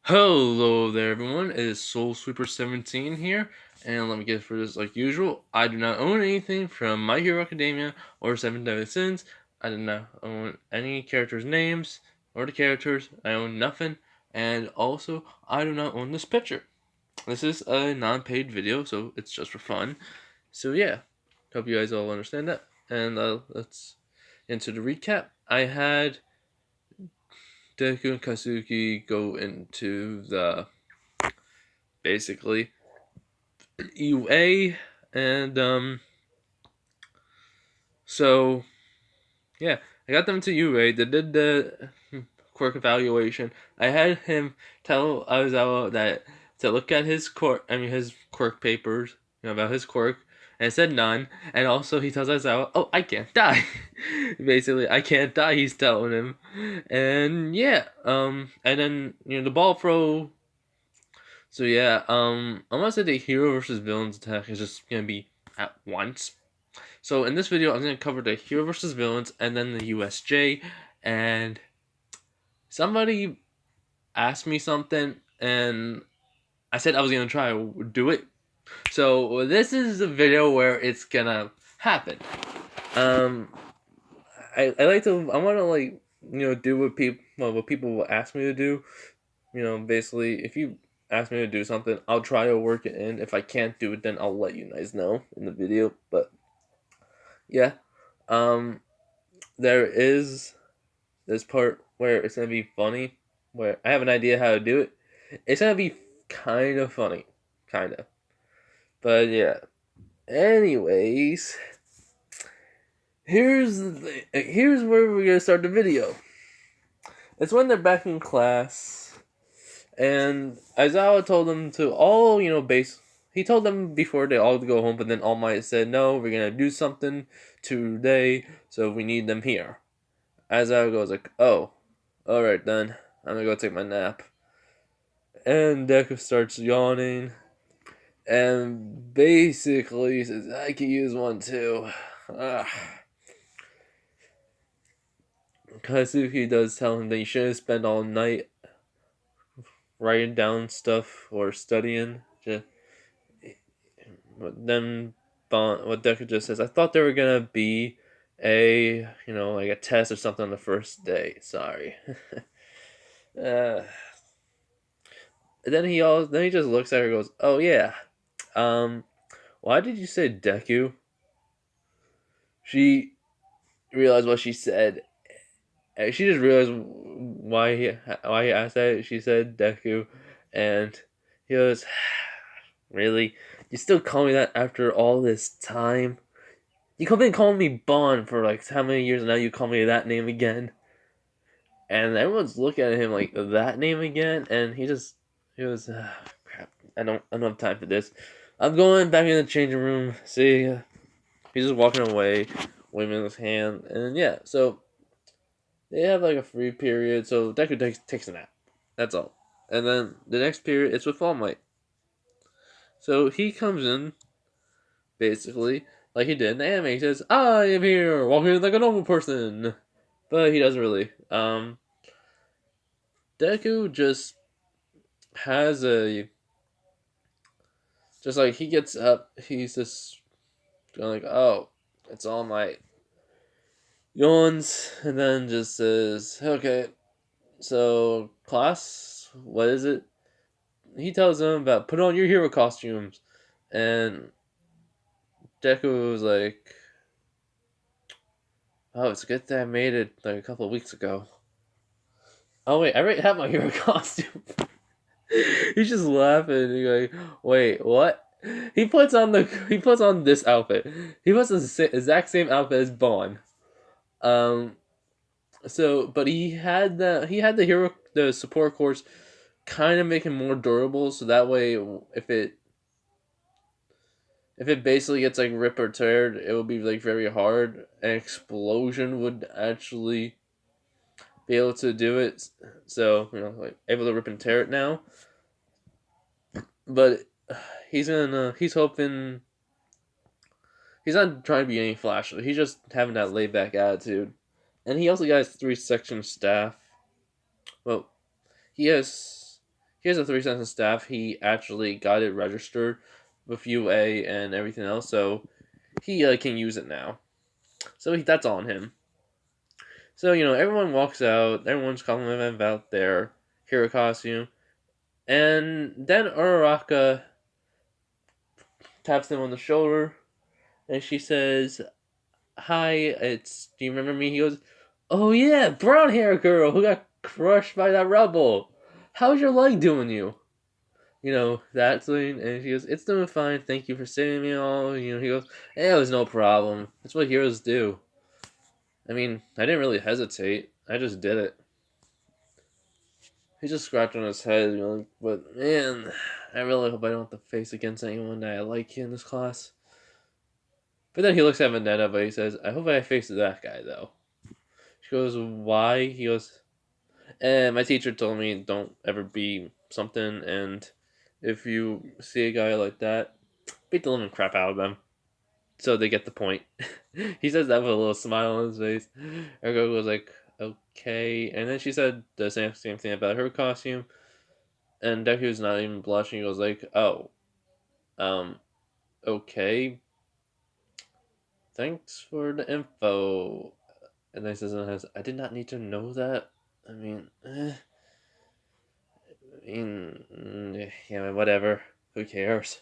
Hello there, everyone. It is Soul Sweeper 17 here, and let me get through this like usual. I do not own anything from My Hero Academia or Seven Deadly Sins. I do not own any characters' names or the characters. I own nothing, and also I do not own this picture. This is a non-paid video, so it's just for fun. So yeah, hope you guys all understand that. And let's into the recap. I had Deku and Kazuki go into the basically UA, and so yeah, I got them to UA. They did the quirk evaluation. I had him tell Aizawa that to look at his quirk papers, about his quirk, and it said none. And also he tells Aizawa, "Oh, I can't die." Basically, I can't die. He's telling him, and yeah, and then the ball throw. So yeah, I'm gonna say the hero versus villains attack is just gonna be at once. So in this video, I'm gonna cover the hero versus villains and then the USJ. And somebody asked me something, and I said I was gonna try to do it. So this is a video where it's gonna happen. Um, I like to, I want to do what people will ask me to do. Basically, if you ask me to do something, I'll try to work it in. If I can't do it, then I'll let you guys know in the video. But yeah, um, there is this part where it's gonna be funny, where I have an idea how to do it. It's gonna be kind of funny, kind of. But yeah. Anyways, here's where we're gonna start the video. It's when they're back in class, and Aizawa told them to all, base. He told them before they all go home, but then All Might said, "No, we're gonna do something today, so we need them here." Aizawa goes like, "Oh, all right then. I'm gonna go take my nap." And Deku starts yawning, and basically says, "I could use one too." Kazuki does tell him that he shouldn't spend all night writing down stuff or studying. But then what Deku just says, "I thought there were gonna be like a test or something on the first day. Sorry." uh, then he just looks at her and goes, "Oh yeah, um, why did you say Deku?" She realized what she said. And she just realized why he asked that. She said Deku, and he goes, "Really? You still call me that after all this time? You could have been calling me Bond for like how many years, and now you call me that name again?" And everyone's looking at him like, "That name again?" And he was, crap. I don't have time for this. I'm going back in the changing room. See, he's just walking away, waving his hand, and yeah. So they have like a free period, so Deku takes a nap. That's all. And then the next period, it's with All Might. So he comes in, basically, like he did in the anime. He says, "I am here, walking like a normal person." But he doesn't really. Deku just has just like he gets up, he's just going like, "Oh, it's All Might." Yawns, and then just says, "Okay, so class, what is it?" He tells them about put on your hero costumes, and Deku was like, "Oh, it's good that I made it like a couple of weeks ago." Oh wait, I already have my hero costume. He's just laughing. He's like, "Wait, what?" He puts on this outfit. He puts the exact same outfit as Bond. Um. So, but the support course kind of make him more durable. So that way, if it basically gets like ripped or teared, it would be like very hard. An explosion would actually be able to do it. So like able to rip and tear it now. But he's hoping. He's not trying to be any Flash. He's just having that laid back attitude, and he also got his 3 section staff. Well, he has he has a 3 sentence staff. He actually got it registered with UA and everything else, so he can use it now. So that's on him. So everyone walks out. Everyone's complimenting about their hero costume, and then Uraraka taps him on the shoulder, and she says, "Hi, do you remember me?" He goes, "Oh yeah, brown hair girl who got crushed by that rebel. How's your leg doing you?" That thing, and she goes, "It's doing fine. Thank you for saving me all." He goes, "It was no problem. That's what heroes do." I mean, I didn't really hesitate. I just did it. He just scratched on his head, but man, I really hope I don't have to face against anyone that I like in this class. But then he looks at Vendetta, but he says, "I hope I face that guy, though." She goes, "Why?" He goes, my teacher told me don't ever be something, and if you see a guy like that, beat the living crap out of them." So they get the point. He says that with a little smile on his face. Ergo was like, "Okay." And then she said the same thing about her costume. And Deku's not even blushing. He goes like, "Oh, um, okay. Thanks for the info." And then he says, "I did not need to know that. I mean, yeah, whatever. Who cares?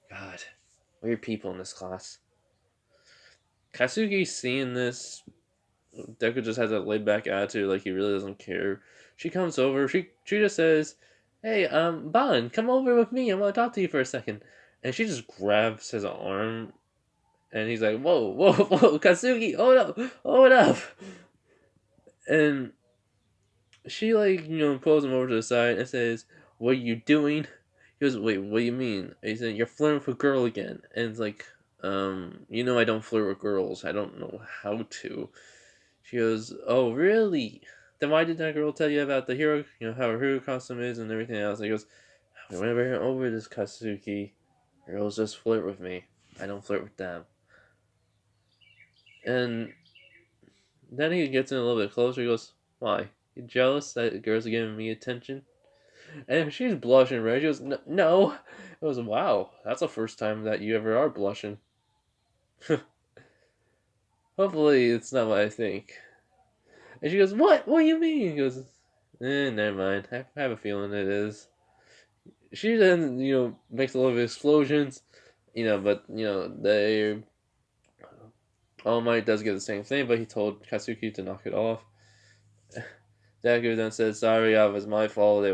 God, weird people in this class." Katsuki seeing this, Deku just has a laid back attitude, like he really doesn't care. She comes over. She just says, "Hey, Bon, come over with me. I want to talk to you for a second." And she just grabs his arm, and he's like, "Whoa, whoa, whoa, Katsuki, hold up!" And she pulls him over to the side and says, "What are you doing?" He goes, "Wait, what do you mean?" He said, "You're flirting with a girl again." And it's like, I don't flirt with girls. I don't know how to." She goes, "Oh, really? Then why did that girl tell you about the hero, how her hero costume is and everything else?" And he goes, "Whenever you're over this, Katsuki, girls just flirt with me. I don't flirt with them." And then he gets in a little bit closer. He goes, "Why? You jealous that girls are giving me attention?" And she's blushing red. She goes, No. It was, "Wow, that's the first time that you ever are blushing." Hopefully, it's not what I think. And she goes, "What? What do you mean?" He goes, Never mind. I have a feeling it is." She then, makes a lot of explosions, but, they. All Might does get the same thing, but he told Katsuki to knock it off. Deku then says, "Sorry, that was my fault. I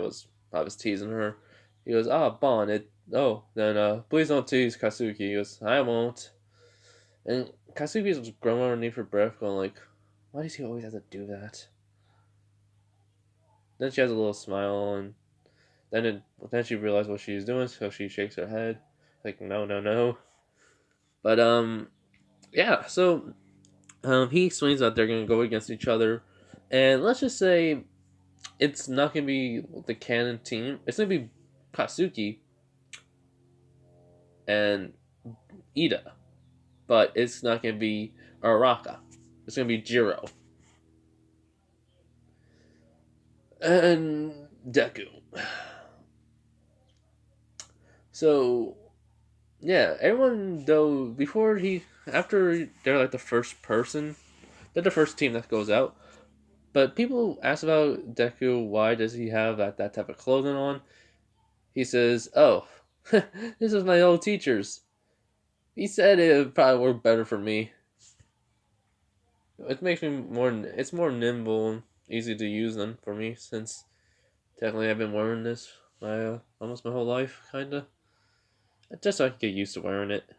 was teasing her." He goes, "Ah, Bon, then please don't tease Katsuki." He goes, "I won't." And Katsuki's growing underneath her breath, going like, "Why does he always have to do that?" Then she has a little smile, and then she realizes what she's doing, so she shakes her head, like, "No, no, no." But yeah. So he explains that they're gonna go against each other, and let's just say it's not gonna be the canon team. It's gonna be Katsuki and Ida, but it's not gonna be Araka. It's gonna be Jiro and Deku. So yeah, everyone though after they're like the first person, they're the first team that goes out. But people ask about Deku. Why does he have that type of clothing on? He says, "Oh, this is my old teacher's. He said it would probably work better for me. It makes me more. It's more nimble and easy to use them for me since technically I've been wearing this almost my whole life, kinda. Just so I can get used to wearing it."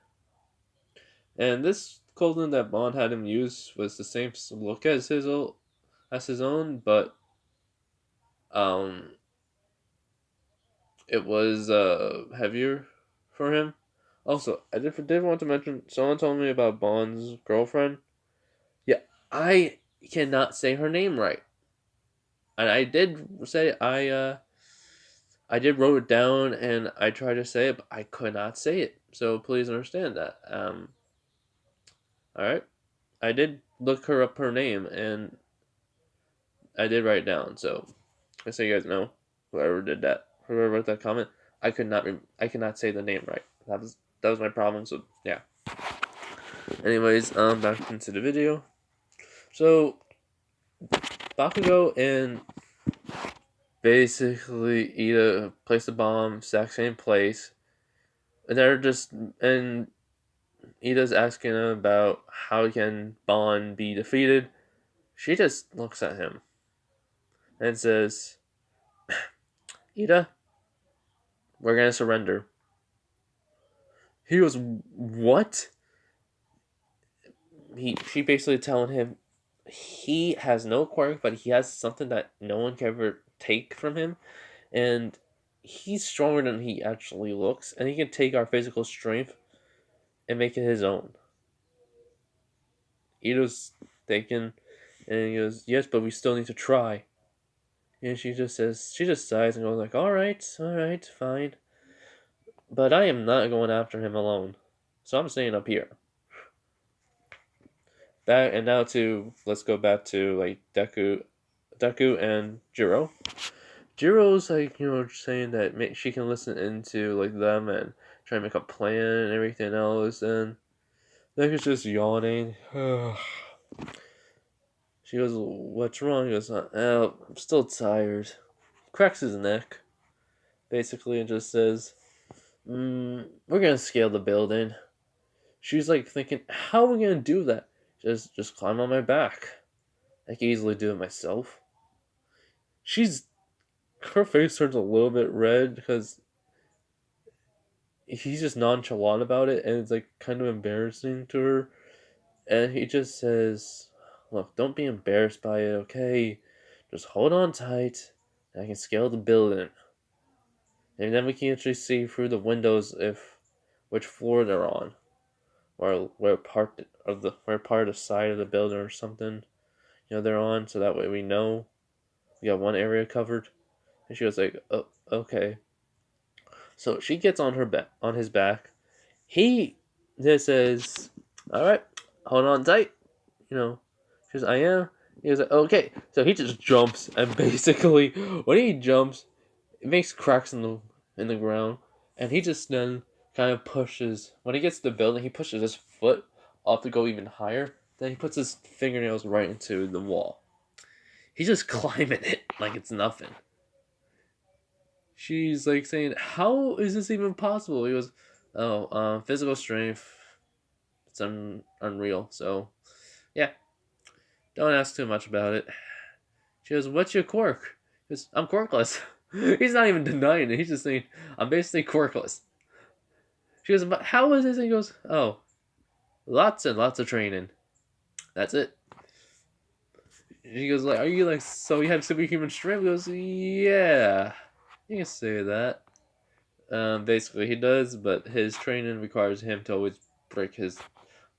And this clothing that Bond had him use was the same look as his own, but um, it was heavier for him. Also, I did want to mention someone told me about Bond's girlfriend. Yeah, I cannot say her name right, and I did wrote it down and I tried to say it, but I could not say it. So please understand that. All right, I did look her up her name and I did write it down. So just so you guys know, whoever did that. whoever wrote that comment, I could not say the name right. That was my problem. So yeah. Anyways, back into the video. So Bakugo and basically Ida place the bomb, exact same place, and they're just and Ida's asking him about how can Bon be defeated. She just looks at him and says, "Ida, we're gonna surrender." He goes, "What?" She basically telling him he has no quirk, but he has something that no one can ever take from him, and he's stronger than he actually looks, and he can take our physical strength and make it his own. Ito's thinking, and he goes, "Yes, but we still need to try." And she just sighs and goes like, all right, fine. But I am not going after him alone. So I'm staying up here. Back and now to let's go back to like Deku and Jiro. Jiro's like saying that she can listen into like them and try to make a plan and everything else, and Deku's just yawning. She goes, "What's wrong?" He goes, "Oh, I'm still tired." Cracks his neck, basically, and just says, "We're gonna scale the building." She's like thinking, "How are we gonna do that?" Just climb on my back. I can easily do it myself. She's her face turns a little bit red because he's just nonchalant about it, and it's like kind of embarrassing to her. And he just says, "Look, don't be embarrassed by it, okay? Just hold on tight, and I can scale the building, and then we can actually see through the windows if which floor they're on, or where part of the side of the building or something, they're on, so that way we know we got one area covered." And she was like, "Oh, okay." So she gets on his back. He just says, "All right, hold on tight." She goes, "I am." He was like, "Okay." So he just jumps, and basically, when he jumps, it makes cracks in the ground, and he just then kind of pushes. When he gets to the building, he pushes his foot off to go even higher. Then he puts his fingernails right into the wall. He's just climbing it like it's nothing. She's like saying, "How is this even possible?" He goes, "Oh, physical strength. It's unreal." So, yeah, don't ask too much about it. She goes, "What's your quirk?" He goes, "I'm quirkless." He's not even denying it. He's just saying, "I'm basically quirkless." She goes, "But how is this?" And he goes, "Oh, lots and lots of training. That's it." She goes, "Like, are you like so you have superhuman strength?" He goes, "Yeah, you can say that." Basically, he does, but his training requires him to always break his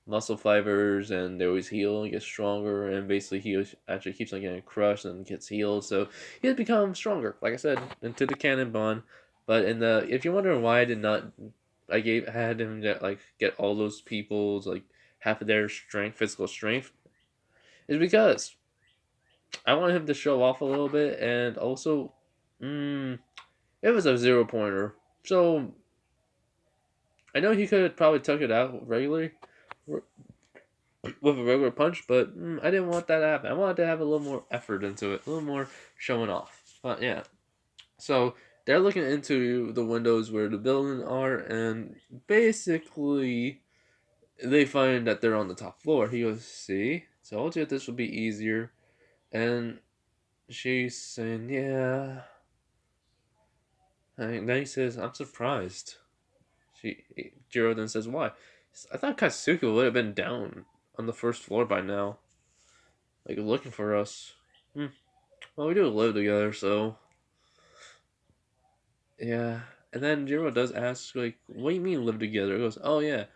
muscle fibers, and they always heal and get stronger. And basically, he actually keeps on getting crushed and gets healed, so he has become stronger. Like I said, into the canon bond. But if you're wondering why I did not, I had him get all those people's like half of their strength, physical strength, is because I wanted him to show off a little bit, and also, it was a 0 pointer, so I know he could have probably took it out regularly with a regular punch, but I didn't want that to happen. I wanted to have a little more effort into it, a little more showing off. But yeah, so they're looking into the windows where the building are, and basically they find that they're on the top floor. He goes, "See, told you this would be easier," and she's saying, "Yeah." And then he says, "I'm surprised." Jiro then says, "Why?" "I thought Katsuki would have been down on the first floor by now, like looking for us." Well, we do live together, so yeah. And then Jiro does ask, like, "What do you mean live together?" He goes, "Oh yeah,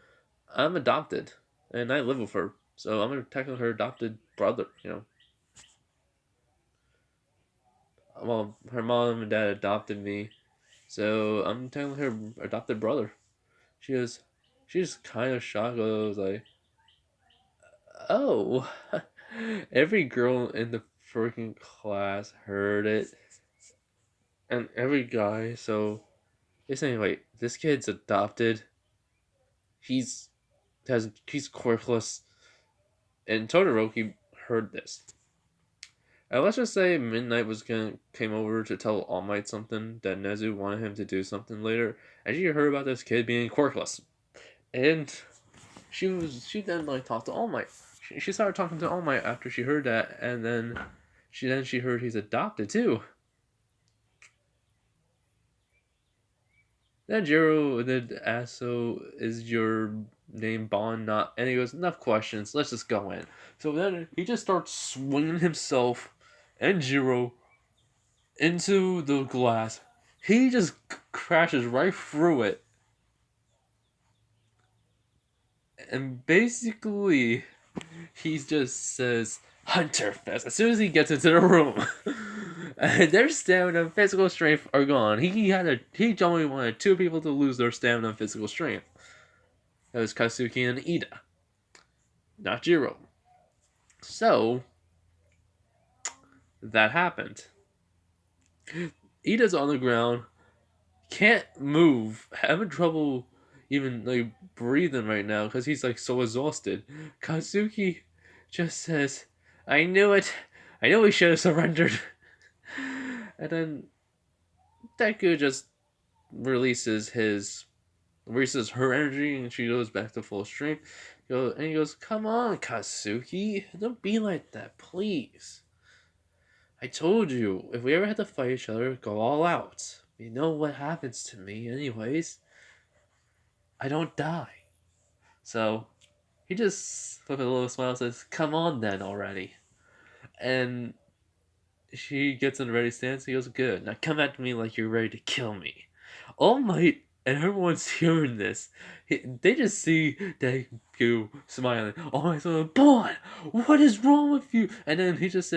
I'm adopted, and I live with her, so I'm technically her adopted brother. Well, her mom and dad adopted me, so I'm technically her adopted brother." She goes, she's kind of shocked. Goes like, "Oh." Every girl in the freaking class heard it. And every guy, so they're saying, wait, this kid's adopted. He's quirkless. And Todoroki heard this. And let's just say Midnight came over to tell All Might something that Nezu wanted him to do something later, and she heard about this kid being quirkless, and she then like talked to All Might. She started talking to All Might after she heard that, and then she heard he's adopted too. Then Jiro did ask, so is your name Bond not? And he goes, enough questions, let's just go in. So then he just starts swinging himself and Jiro into the glass. He just crashes right through it. And basically, he just says, Hunter Fest, as soon as he gets into the room. And their stamina and physical strength are gone. He only wanted two people to lose their stamina and physical strength. That was Katsuki and Ida, not Jiro. So, that happened. Ida's on the ground, can't move, having trouble even like breathing right now because he's like so exhausted. Katsuki just says, I knew it. I knew we should have surrendered. And then Deku just releases her energy and she goes back to full strength. And he goes, come on, Katsuki. Don't be like that, please. I told you, if we ever had to fight each other, go all out. You know what happens to me, anyways. I don't die. So, he just, with a little smile, says, come on then already. And she gets in a ready stance. He goes, good. Now come at me like you're ready to kill me. All Might and everyone's hearing this. They just see Deku smiling. All Might's like, boy, what is wrong with you? And then he just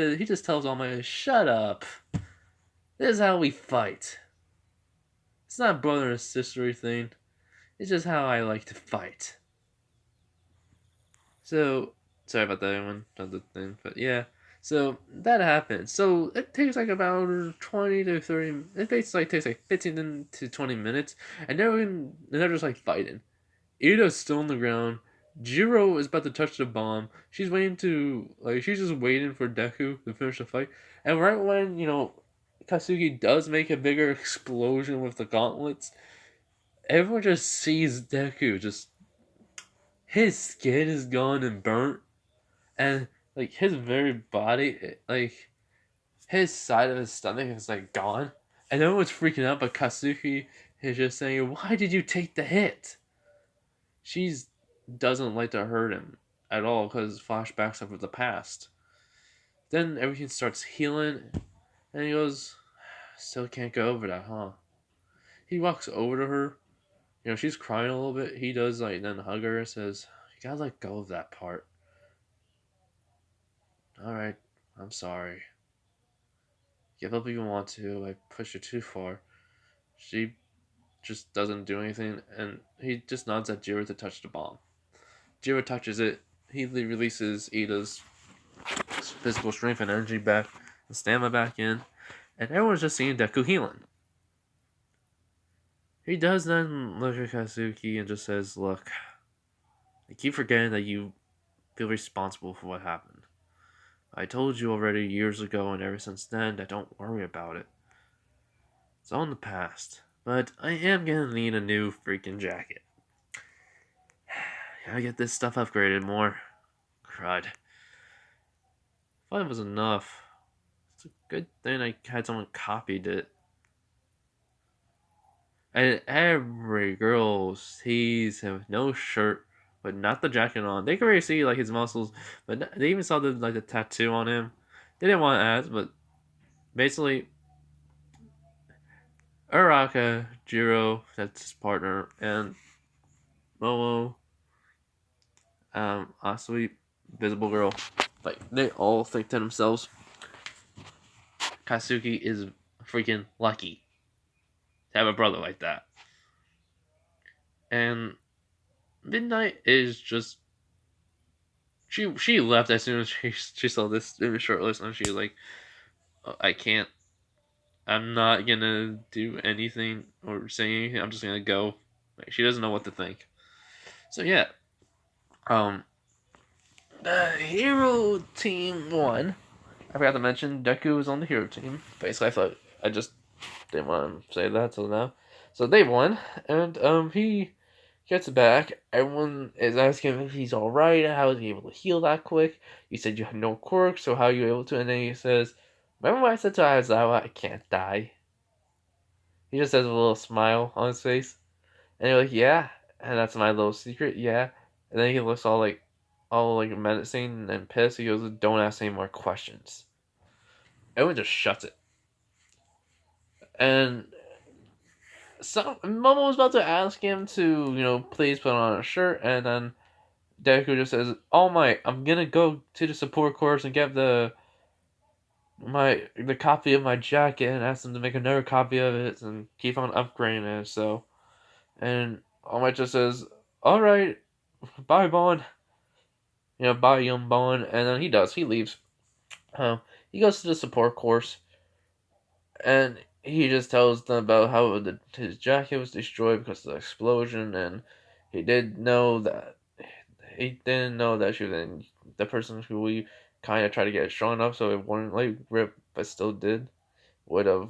tells All Might, shut up. This is how we fight. It's not a brother and sister thing. It's just how I like to fight. So, sorry about that one, another thing, but yeah. So that happens. So it takes like about 20 to 30. Takes like 15 to 20 minutes, and they're just like fighting. Ida's still on the ground. Jiro is about to touch the bomb. She's just waiting for Deku to finish the fight. And right when Katsuki does make a bigger explosion with the gauntlets, everyone just sees Deku just his skin is gone and burnt, and like his very body, like his side of his stomach is like gone, and everyone's freaking out. But Katsuki is just saying, "Why did you take the hit?" She's doesn't like to hurt him at all because flashbacks of the past. Then everything starts healing, and he goes, "Still can't get over that, huh?" He walks over to her. She's crying a little bit. He does like then hug her and says, "You gotta let go of that part." Alright, I'm sorry. Give up if you want to. I pushed her too far. She just doesn't do anything, and he just nods at Jiro to touch the bomb. Jiro touches it. He releases Ida's physical strength and energy back, and stamina back in, and everyone's just seeing Deku healing. He does then look at Katsuki and just says, look, I keep forgetting that you feel responsible for what happened. I told you already years ago, and ever since then, that don't worry about it. It's all in the past. But I am gonna need a new freaking jacket. Gotta get this stuff upgraded more. Crud. Thought it was enough. It's a good thing I had someone copied it. And every girl sees him with no shirt, but not the jacket on. They can really see like his muscles, but they even saw the tattoo on him. They didn't want to ask, but basically, Uraka, Jiro, that's his partner, and Momo, Asui, Visible Girl, like they all think to themselves, Katsuki is freaking lucky to have a brother like that. And Midnight is just she left as soon as she saw this short list, and she was like, I can't I'm not gonna do anything or say anything. I'm just gonna go. Like, she doesn't know what to think. So yeah, um, the hero team won. I forgot to mention Deku was on the hero team. Basically, I thought I just didn't want to say that till now. So they won, and he gets back. Everyone is asking him if he's all right. How is he able to heal that quick? You said you had no quirks, so how are you able to? And then he says, "Remember what I said to Aizawa? I can't die." He just has a little smile on his face, and you're like, "Yeah," and that's my little secret, yeah. And then he looks all like menacing and pissed. He goes, "Don't ask any more questions." Everyone just shuts it. And Momo was about to ask him to, please put on a shirt, and then Deku just says, "All Might, I'm gonna go to the support course and get the copy of my jacket and ask them to make another copy of it and keep on upgrading it." So, and All Might just says, "All right, bye, Bon. Bye, young Bon." And then he does. He leaves. He goes to the support course, and he just tells them about how his jacket was destroyed because of the explosion, and he did know that he didn't know that she was in the person who we kind of tried to get it strong enough so it wouldn't like rip, but still did would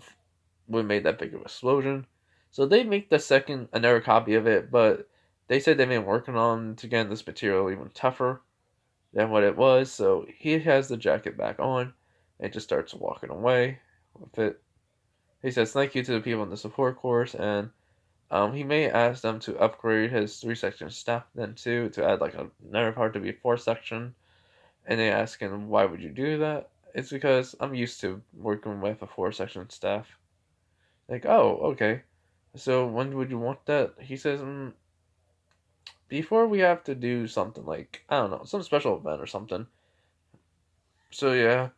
made that big of an explosion. So they make the second another copy of it, but they said they've been working on to get this material even tougher than what it was. So he has the jacket back on and just starts walking away with it. He says thank you to the people in the support course, and he may ask them to upgrade his 3-section staff then too to add like another part to be a 4-section. And they ask him why would you do that? It's because I'm used to working with a 4-section staff. Like, oh, okay. So when would you want that? He says, before we have to do something like I don't know, some special event or something. So yeah,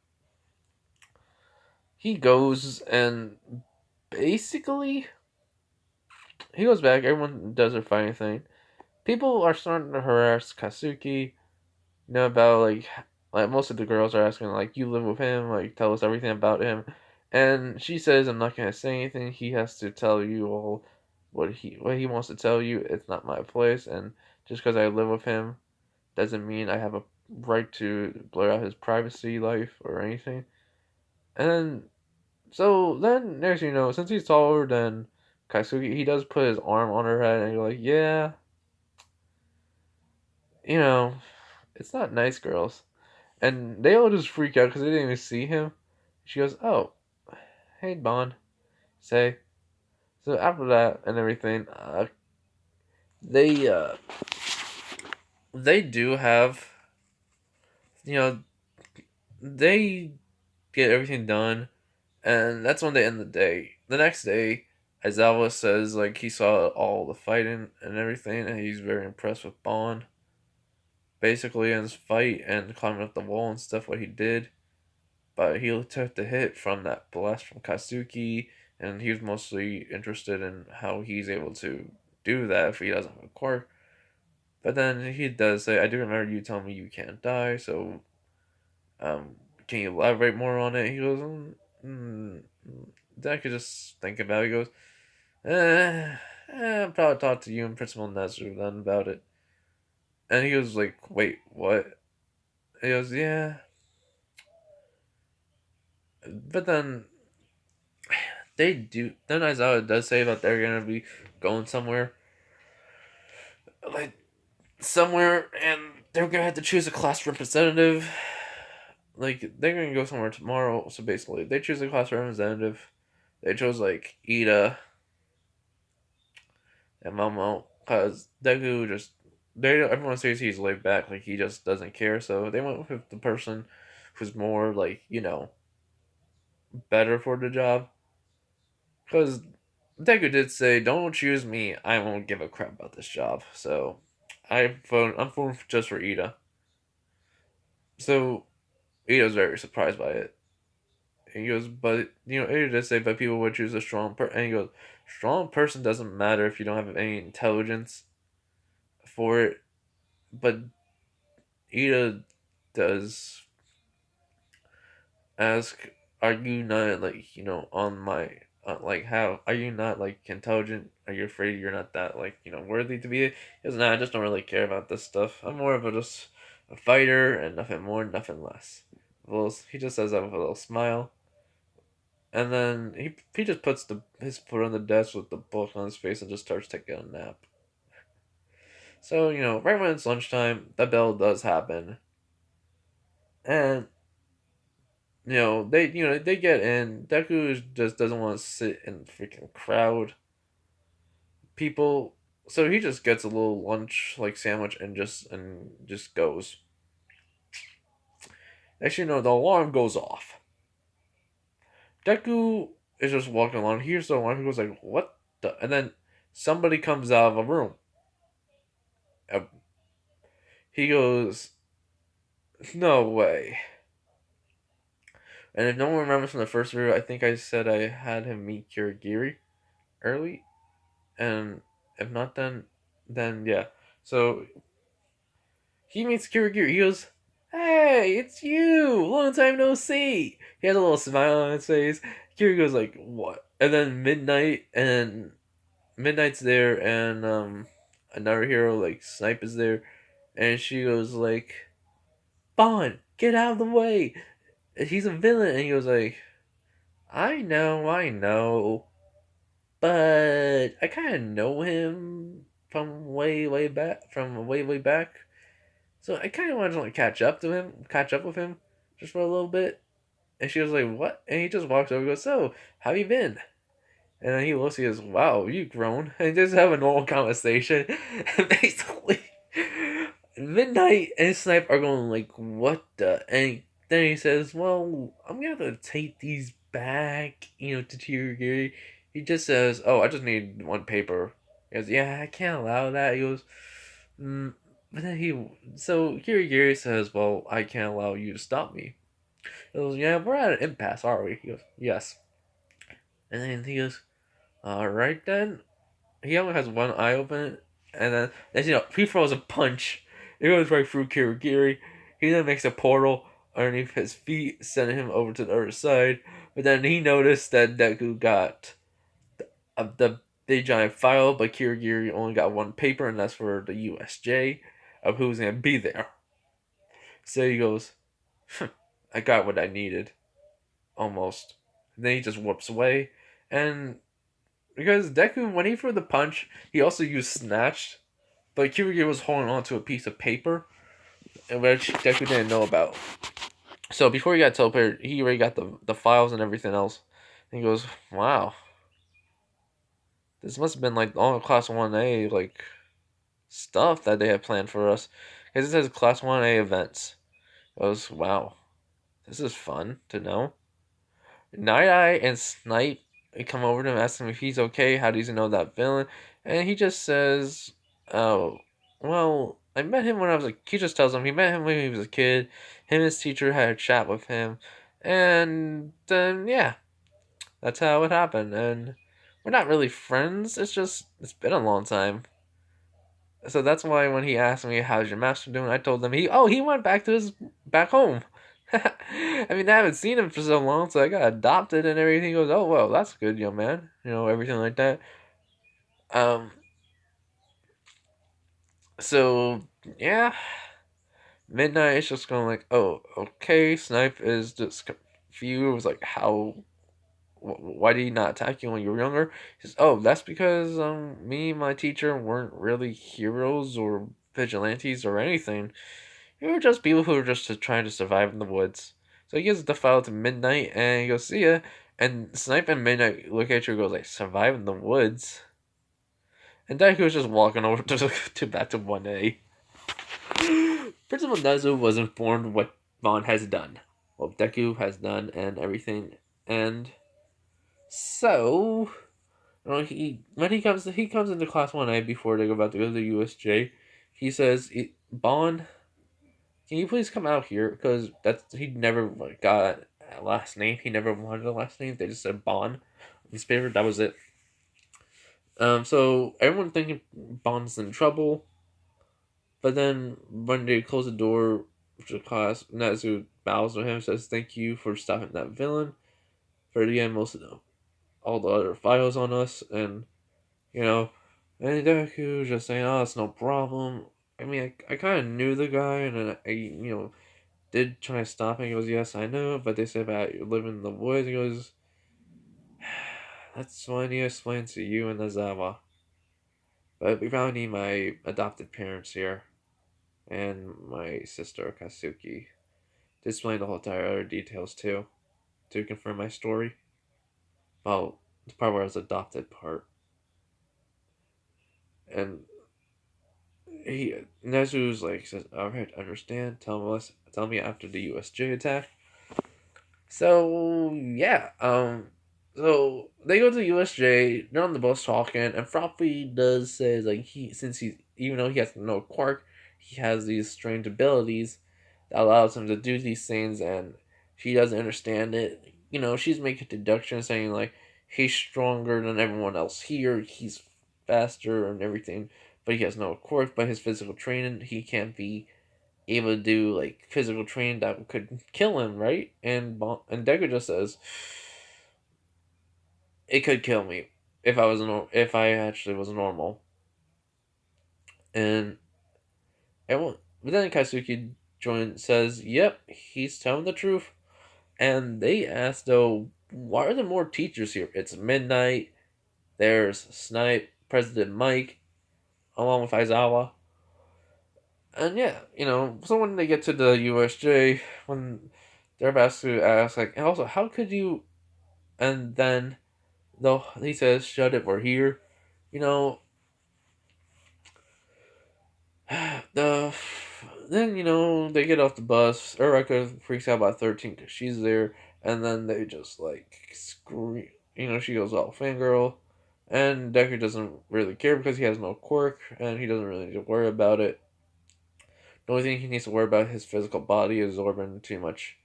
he goes and basically he goes back. Everyone does their fighting thing. People are starting to harass Katsuki. About like most of the girls are asking like you live with him, like tell us everything about him. And she says I'm not gonna say anything. He has to tell you all what he wants to tell you. It's not my place, and just because I live with him doesn't mean I have a right to blur out his privacy life or anything. And then so then next since he's taller than Kaisuke, he does put his arm on her head and you're like, yeah, you know, it's not nice, girls. And they all just freak out because they didn't even see him. She goes, "Oh, hey, Bond." Say. So after that and everything, they uh, they do have, you know, they get everything done, and that's when they end the day. The next day, Aizawa says like he saw all the fighting and everything, and he's very impressed with Bond. Basically, in his fight and climbing up the wall and stuff, what he did. But he took the hit from that blast from Katsuki, and he was mostly interested in how he's able to do that if he doesn't have a quirk. But then he does say, "I do remember you telling me you can't die, so um, can you elaborate more on it?" He goes, then I could just think about it. He goes, I'll probably talk to you and Principal Nezru then about it." And he was like, "Wait, what?" He goes, "Yeah." But then they do. Then Aizawa does say that they're gonna be going somewhere, like somewhere, and they're gonna have to choose a class representative. Like they're gonna go somewhere tomorrow. So basically, they choose a class representative. They chose like Ida and Momo because Deku just everyone says he's laid back, like he just doesn't care. So they went with the person who's more like better for the job. Because Deku did say, "Don't choose me. I won't give a crap about this job." So I'm voting just for Ida. So Ida's very surprised by it. And he goes, "But Ida did say, but people would choose a strong person." And he goes, "Strong person doesn't matter if you don't have any intelligence for it." But Ida does ask. are you not like on my like how are you not like intelligent? Are you afraid you're not that like worthy to be? He goes, nah, I just don't really care about this stuff. I'm more of a just a fighter and nothing more, nothing less. Well, he just says that with a little smile, and then he just puts his foot on the desk with the book on his face and just starts taking a nap. So right when it's lunchtime, the bell does happen, and they get in. Just doesn't want to sit in the freaking crowd. People, so he just gets a little lunch like sandwich and just goes. Actually, no, the alarm goes off. Deku is just walking along. He hears the alarm. He goes like, "What the?" And then somebody comes out of a room. Uh, He goes, "No way." And if no one remembers from the first video, I think I said I had him meet Kirigiri early, and if not, then yeah. So he meets Kirigiri. He goes, "Hey, it's you! Long time no see." He has a little smile on his face. Kirigiri goes like, "What?" And then Midnight's there, and another hero like Snipe is there, and she goes like, "Bond, get out of the way! He's a villain." And he goes like, I know, but I kind of know him from way back. So I kind of wanted to like catch up with him, just for a little bit. And she was like, "What?" And he just walks over and goes, "So, how you been?" And then he looks, he goes, "Wow, you've grown." And just have a normal conversation. And basically, Midnight and Snipe are going like, "What the?" And then he says, "Well, I'm gonna have to take these back, to Kirigiri." He just says, "Oh, I just need one paper." He goes, "Yeah, I can't allow that." He goes, mm. But then so Kirigiri says, "Well, I can't allow you to stop me." He goes, "Yeah, we're at an impasse, are we?" He goes, "Yes." And then he goes, "All right then." He only has one eye open, and then he throws a punch. It goes right through Kirigiri. He then makes a portal underneath his feet, sending him over to the other side. But then he noticed that Deku got the big giant file, but Kirigiri only got one paper, and that's for the USJ of who's gonna be there. So he goes, "I got what I needed, almost." And then he just whoops away, and because Deku, when he threw the punch, he also used Snatch, but Kiryu was holding on to a piece of paper, which Deku didn't know about. So before he got teleported, he already got the files and everything else. And he goes, "Wow, this must have been like all Class 1A like stuff that they had planned for us." Because it says Class 1A events. I goes, "Wow, this is fun to know." Night Eye and Snipe come over to him, ask him if he's okay. How does he know that villain? And he just says, "Oh, well, I met him when I was a." He just tells him he met him when he was a kid. Him and his teacher had a chat with him, and then yeah, that's how it happened. And we're not really friends. It's just it's been a long time. So that's why when he asked me how's your master doing, I told him he went back to his back home. I mean, I haven't seen him for so long, so I got adopted and everything. He goes, "Oh well, that's good, young man." Everything like that. Um. So yeah, Midnight is just going like, "Oh, okay." Snipe is just confused, like, "How? Why did he not attack you when you were younger?" He says, "Oh, that's because me and my teacher weren't really heroes or vigilantes or anything. We were just people who were just trying to survive in the woods." So he gives the file to Midnight and he goes, "See ya." And Snipe and Midnight look at you and goes like, "Survive in the woods?" And Deku's just walking over to back to 1A. Principal Nezu was informed what Vaughn has done. What Deku has done and everything. And so he comes into class 1A before they're about to go to the USJ. He says, "Bond, can you please come out here?" Because he never got a last name. He never wanted a last name. They just said Bond. His favorite. That was it. So everyone thinking Bond's in trouble, but then when they close the door to class, Natsu bows to him, says, "Thank you for stopping that villain." for the end most of all the other files on us, and you know, and Deku just saying, "Oh, it's no problem." I mean, I kind of knew the guy, and then I did try to stop him. He goes, "Yes, I know," but they said about you live in the woods. He goes, "That's what I need to explain to you and Azawa. But we probably need my adopted parents here and my sister Katsuki to explain the whole entire other details too, to confirm my story. Well, the part where I was adopted part, and he Nezu's like says, "All right, understand. Tell me after the USJ attack." So yeah, so they go to the USJ. They're on the bus talking, and Froppy does say like since he even though he has no quirk, he has these strange abilities that allows him to do these things, and she doesn't understand it. She's making deductions saying like he's stronger than everyone else here, he's faster and everything, but he has no quirk. By his physical training, he can't be able to do like physical training that could kill him, right? And Deku just says it could kill me if I actually was normal. And everyone, but then Kaisuke says, "Yep, he's telling the truth." And they ask though, "Why are there more teachers here? It's midnight. There's Snipe, President Mike, along with Aizawa." And yeah, so when they get to the USJ, when they're about to ask, like, and also, how could you? And then, though he says, "Shut it, we're here." You know, the then they get off the bus. Uraraka freaks out about 13 because she's there, and then they just like scream. She goes all fangirl, and Deku doesn't really care because he has no quirk, and he doesn't really need to worry about it. The only thing he needs to worry about his physical body is absorbing too much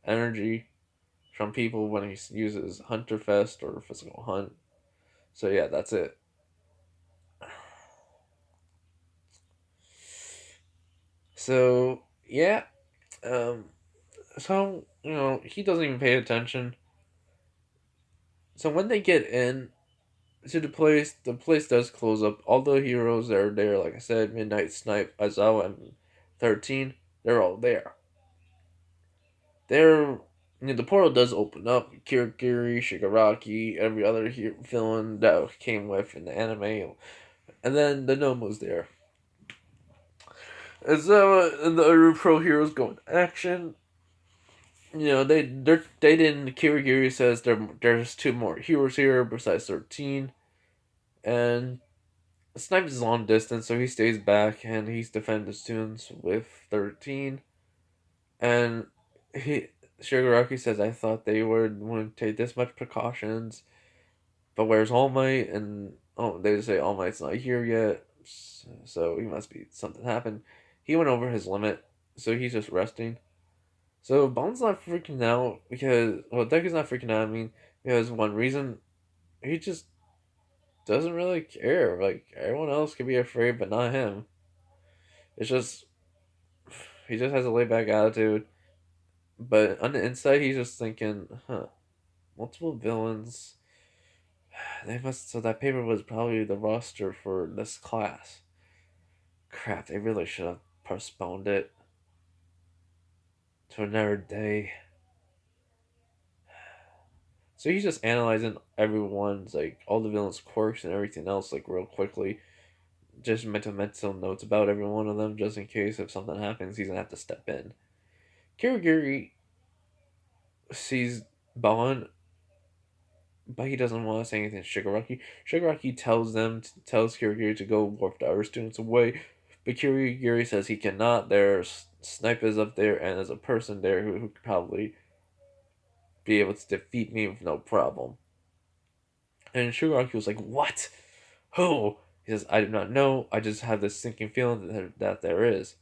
energy from people when he uses Hunter Fest or Physical Hunt. So yeah, that's it. So yeah, um, so he doesn't even pay attention. So when they get in to the place does close up. All the heroes that are there, like I said, Midnight Snipe, Aizawa, and 13, they're all there. They're the portal does open up. Kirigiri, Shigaraki, every other villain that came with in the anime, and then the Nomu's there. And the other pro heroes go into action. They didn't. Kirigiri says there's two more heroes here besides 13, and Snipes is long distance, so he stays back and he's defending the students with 13. And he Shigaraki says, "I thought they wouldn't take this much precautions, but where's All Might?" And they just say All Might's not here yet, so he must be something happened. He went over his limit, so he's just resting. So Bone's not freaking out Deku's not freaking out. I mean, because one reason he just doesn't really care. Like everyone else could be afraid, but not him. It's just he just has a laid back attitude. But on the inside, he's just thinking, huh, multiple villains. They must. So that paper was probably the roster for this class. Crap, they really should have postponed it to another day. So he's just analyzing everyone's, like, all the villains' quirks and everything else, like, real quickly. Just mental notes about every one of them, just in case if something happens, he's gonna have to step in. Kirigiri sees Bon, but he doesn't want to say anything to Shigaraki. Shigaraki tells Kirigiri to go warp the other students away, but Kirigiri says he cannot. There's snipers up there, and there's a person there who could probably be able to defeat me with no problem. And Shigaraki was like, "What? Who?" He says, "I do not know. I just have this sinking feeling that there is."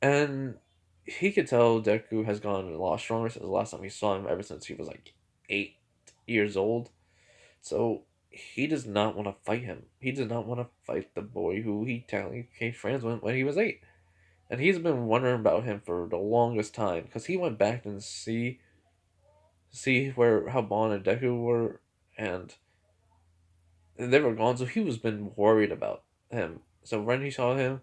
And he could tell Deku has gotten a lot stronger since the last time he saw him, ever since he was like 8 years old. So he does not want to fight him. He does not want to fight the boy who he technically became friends with when he was 8. And he's been wondering about him for the longest time because he went back and see where how Bon and Deku were, and they were gone. So he was been worried about him. So when he saw him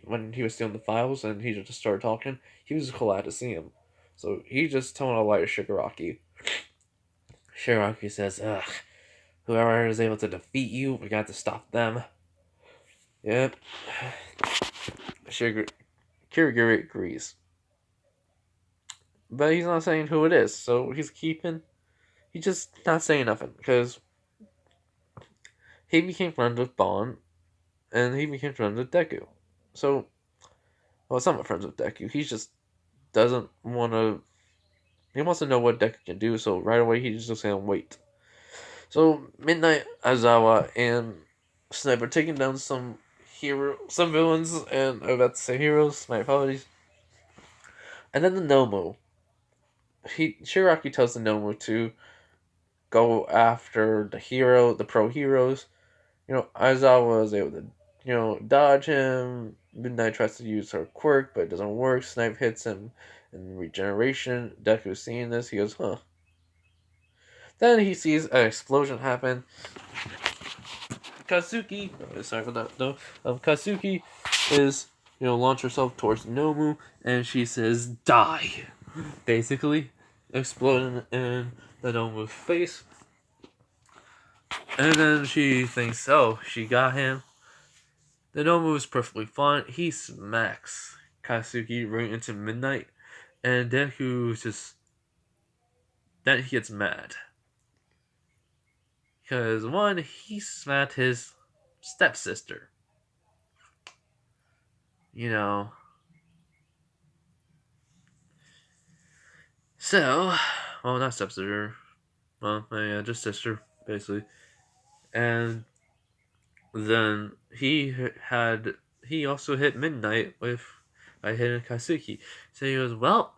when he was stealing the files and he just started talking, he was glad to see him. So he just telling a lie to Shigaraki. Shigaraki says, "Ugh, whoever is able to defeat you, we got to stop them." Yep. Kirigiri agrees. But he's not saying who it is, so he's just not saying nothing, because he became friends with Bon, and he became friends with Deku. So, well, somewhat friends with Deku. He just doesn't want to, he wants to know what Deku can do, so right away he's just gonna wait. So, Midnight, Aizawa, and Sniper taking down some villains, and I'm about to say heroes, my apologies. And then the Nomu. Shiraki tells the Nomu to go after the pro heroes. Aizawa was able to, dodge him. Midnight tries to use her quirk, but it doesn't work. Snipe hits him in regeneration. Deku seeing this, he goes, huh. Then he sees an explosion happen. Katsuki, sorry for that though. Katsuki is, launch herself towards Nomu, and she says, die! Basically, exploding in the Nomu's face. And then she thinks, oh, she got him. The Nomu is perfectly fine. He smacks Katsuki right into Midnight, and Deku then he gets mad. Because, one, he smacked his stepsister. So, well, not stepsister. Well, yeah, just sister, basically. And then he also hit Midnight by hitting Katsuki. So he goes, well,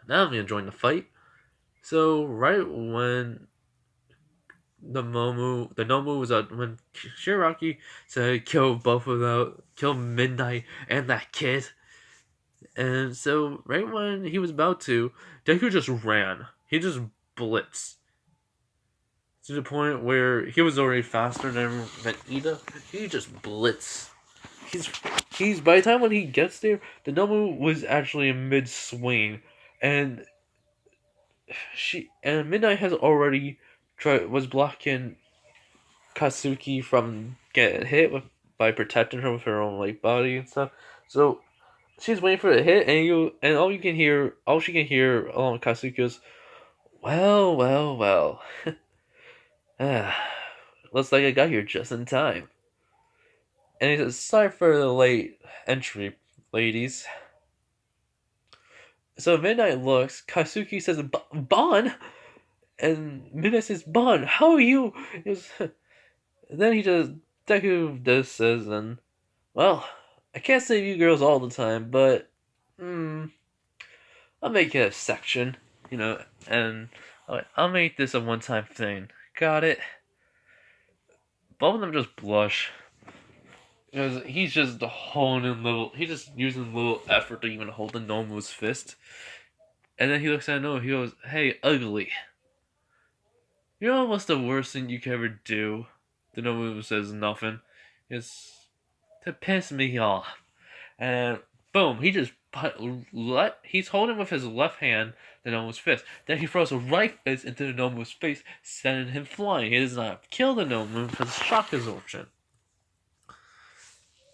now I'm gonna join the fight. So right when the Nomu was out, when Shiraki said kill both of them, kill Midnight and that kid. And so right when he was about to, Deku just ran. He just blitzed. To the point where he was already faster than Ida. He just blitz. He's by the time when he gets there, the Nomu was actually in mid swing, and Midnight has already was blocking Katsuki from getting hit by protecting her with her own body and stuff. So she's waiting for the hit, and all she can hear along with Katsuki is, well, well, well. Looks like I got here just in time. And he says, sorry for the late entry, ladies. So Midnight looks, Katsuki says, Bon? And Midnight says, Bon, how are you? Then Deku says, and, well, I can't save you girls all the time, but, I'll make it a section, and I'll make this a one-time thing. Got it? Both of them just blush. Because he's just he's just using little effort to even hold the Nomu's fist. And then he looks at Nomu, he goes, hey, ugly. You know what's the worst thing you can ever do? The Nomu says nothing. It's to piss me off. And boom, he's holding with his left hand the Nomu's fist. Then he throws a right fist into the Nomu's face, sending him flying. He does not kill the Nomu because of shock absorption.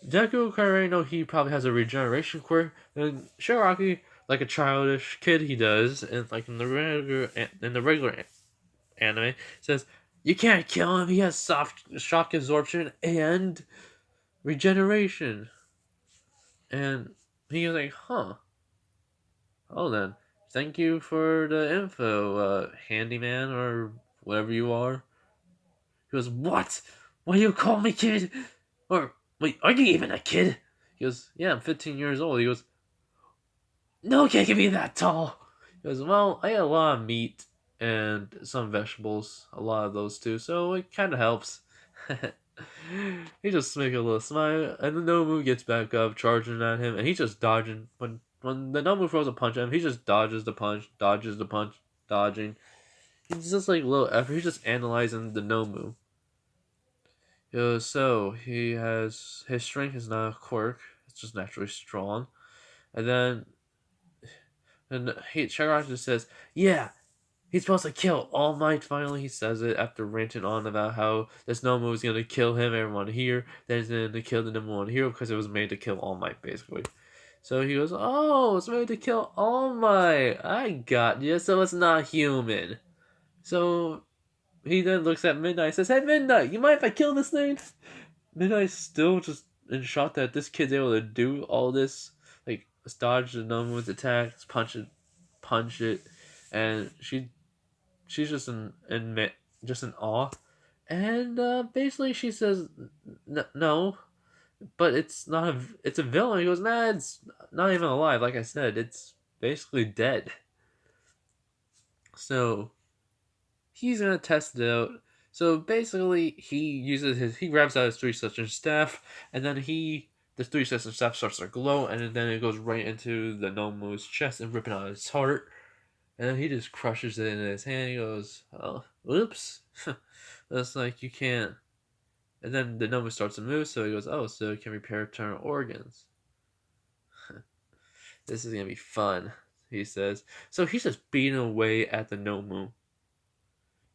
Deku already know he probably has a regeneration quirk, and Shiraki, like a childish kid he does, and in the regular anime, says, you can't kill him, he has soft shock absorption and regeneration. And he was like, huh. Oh then, thank you for the info, handyman, or whatever you are. He goes, what? What do you call me, kid? Or, wait, are you even a kid? He goes, yeah, I'm 15 years old. He goes, no kid can be that tall. He goes, well, I eat a lot of meat and some vegetables, a lot of those too, so it kind of helps. He just makes a little smile, and the Nomu gets back up, charging at him, and he's just dodging. When the Nomu throws a punch at him, he just dodges the punch. dodging. He's just like little effort. He's just analyzing the Nomu. So he has his strength is not a quirk. It's just naturally strong. And then Shigaraki just says, "Yeah, he's supposed to kill All Might." Finally, he says it after ranting on about how this Nomu is gonna kill him, everyone here. Then he's gonna kill the number one hero because it was made to kill All Might, basically. So he goes, "Oh, it's made to kill All Might. I got you. So it's not human." So he then looks at Midnight and says, "Hey, Midnight, you mind if I kill this thing?" Midnight's still just in shock that this kid's able to do all this, like dodge the Nomu's attacks, punch it, and she's just just in awe, and basically she says, "No, but it's not it's a villain." He goes, "Nah, it's not even alive. Like I said, it's basically dead." So he's gonna test it out. So basically, he grabs out his three session staff, and then the three session staff starts to glow, and then it goes right into the Nomu's chest and ripping out his heart, and then he just crushes it in his hand. He goes, "Oh, oops." That's like you can't. And then the Nomu starts to move, so he goes, "Oh, so it can repair internal organs." This is gonna be fun, he says. So he's just beating away at the Nomu,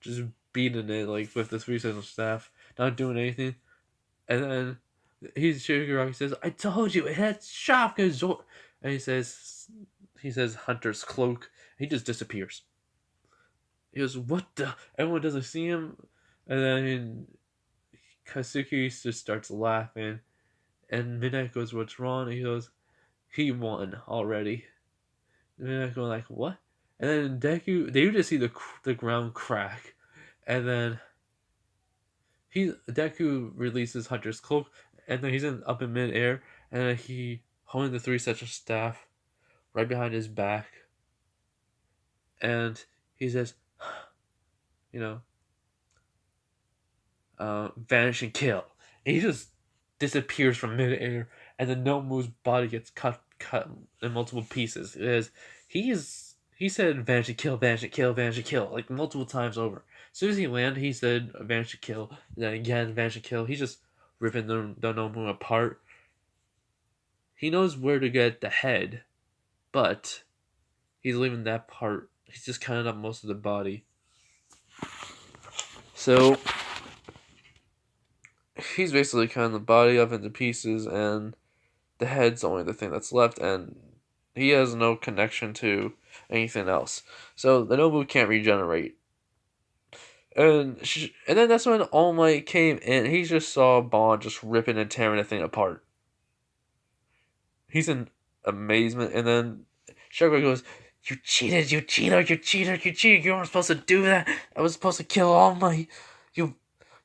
just beating it like with the three session staff, not doing anything. And then Shigaraki says, "I told you it had shotgun Zord." And he says Hunter's cloak. He just disappears. He goes, "What the?" Everyone doesn't see him, and then Katsuki just starts laughing, and Midnight goes, "What's wrong?" And he goes, "He won already." And Midnight going like, "What?" And then they just see the ground crack, and then Deku releases Hunter's cloak, and then he's up in midair, and then he holding the three sets of staff right behind his back, and he says, you know, vanish and kill. And he just disappears from midair, and then Nomu's body gets cut in multiple pieces. He said vanish and kill, vanish and kill, vanish and kill, like multiple times over. As soon as he landed, he said vanish and kill, then again vanish and kill. He's just ripping the Nomu apart. He knows where to get the head, but he's leaving that part. He's just cutting up most of the body. So he's basically cutting the body up into pieces, and the head's only the thing that's left, and he has no connection to anything else. So the Nobu can't regenerate. And then that's when All Might came in. He just saw Bond just ripping and tearing the thing apart. He's in amazement, and then Shaggy goes, "You cheated, you cheater, you cheater, you cheater! You weren't supposed to do that. I was supposed to kill All Might. You,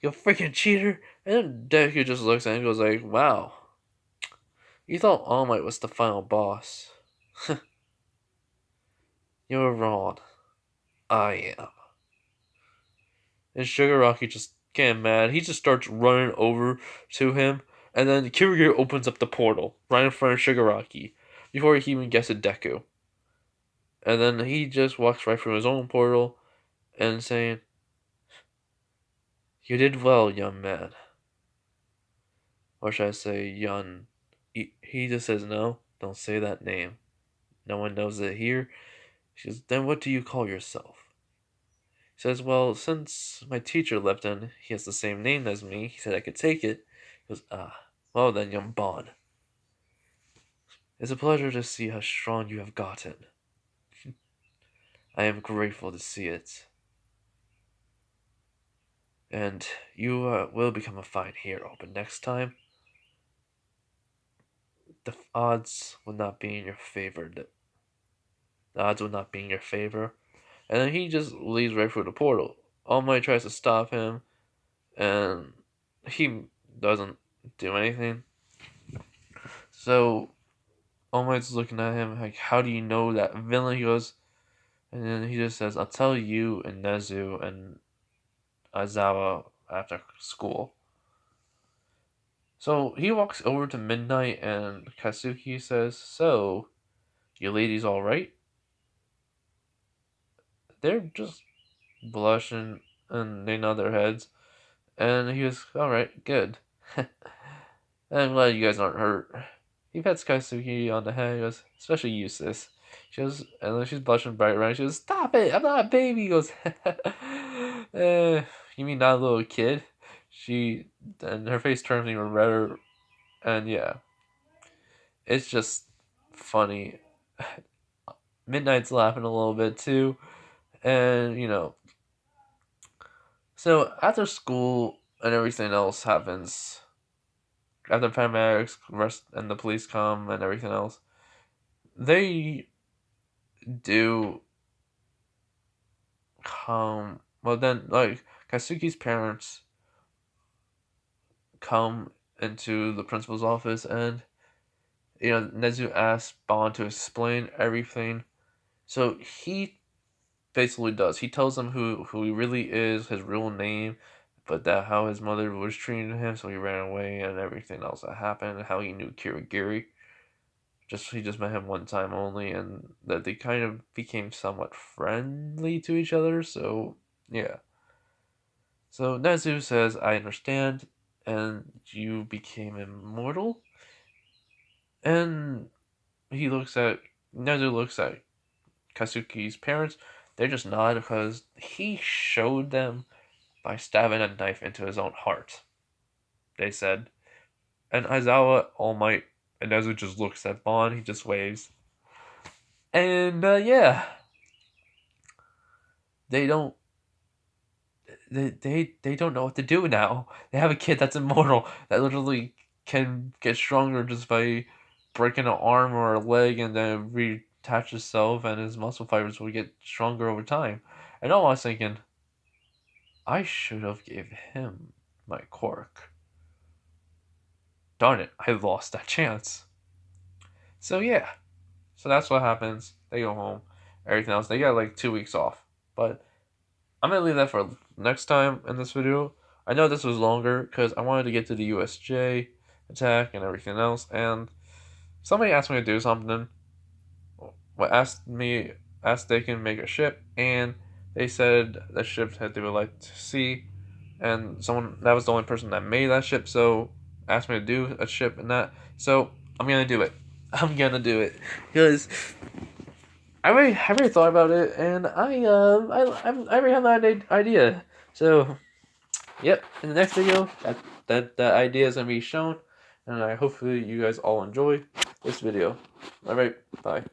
you freaking cheater!" And then Deku just looks at him and goes like, "Wow, you thought All Might was the final boss. You were wrong. I am." And Shigaraki just getting mad. He just starts running over to him, and then Kiryu opens up the portal right in front of Shigaraki before he even gets to Deku. And then he just walks right from his own portal and saying, "You did well, young man." Or should I say, young. He just says, "No, don't say that name. No one knows it here." She says, "Then what do you call yourself?" He says, "Well, since my teacher left and he has the same name as me, he said I could take it." He goes, "Ah, well then, young Bond. It's a pleasure to see how strong you have gotten. I am grateful to see it. And you will become a fine hero, but next time, the odds will not be in your favor. The odds will not be in your favor." And then he just leaves right through the portal. All Might tries to stop him, and he doesn't do anything. So All Might's looking at him like, "How do you know that villain?" He goes, and then he just says, "I'll tell you and Nezu and Aizawa after school." So he walks over to Midnight, and Katsuki says, "So, you ladies alright?" they're just blushing and they nod their heads. And he goes, "Alright, good. I'm glad you guys aren't hurt." He pets Kaisuke on the head. He goes, "Especially you, sis." She goes, and then she's blushing bright red. She goes, "Stop it! I'm not a baby." He goes, "You mean not a little kid?" And her face turns even redder. And yeah, it's just funny. Midnight's laughing a little bit too. And, so after school and everything else happens, after paramedics rest and the police come and everything else, they do come. Well, then, like, Kaisuke's parents come into the principal's office, and Nezu asks Bond to explain everything. So he basically does. He tells them who he really is, his real name, but that how his mother was treating him, so he ran away, and everything else that happened, how he knew Kirigiri. He just met him one time only, and that they kind of became somewhat friendly to each other. So yeah. So Nezu says, "I understand, and you became immortal." And Nezu looks at Kazuki's parents. They just nod because he showed them by stabbing a knife into his own heart, they said. And Aizawa, All Might, and Nezu just looks at Bond. He just waves. And yeah, they don't they don't know what to do now. They have a kid that's immortal that literally can get stronger just by breaking an arm or a leg and then reattach itself, and his muscle fibers will get stronger over time. And all I was thinking, I should have gave him my quirk. Darn it, I lost that chance. So yeah, so that's what happens. They go home. Everything else, they got like 2 weeks off. But I'm gonna leave that for next time in this video. I know this was longer because I wanted to get to the USJ attack and everything else, and somebody asked me to do something. Asked they can make a ship, and they said the ship that they would like to see, and someone that was the only person that made that ship, so asked me to do a ship and that. So I'm gonna do it. I'm gonna do it because I really thought about it, and I already have that idea. So, yep. In the next video, that idea is gonna be shown, and I hopefully you guys all enjoy this video. All right, bye.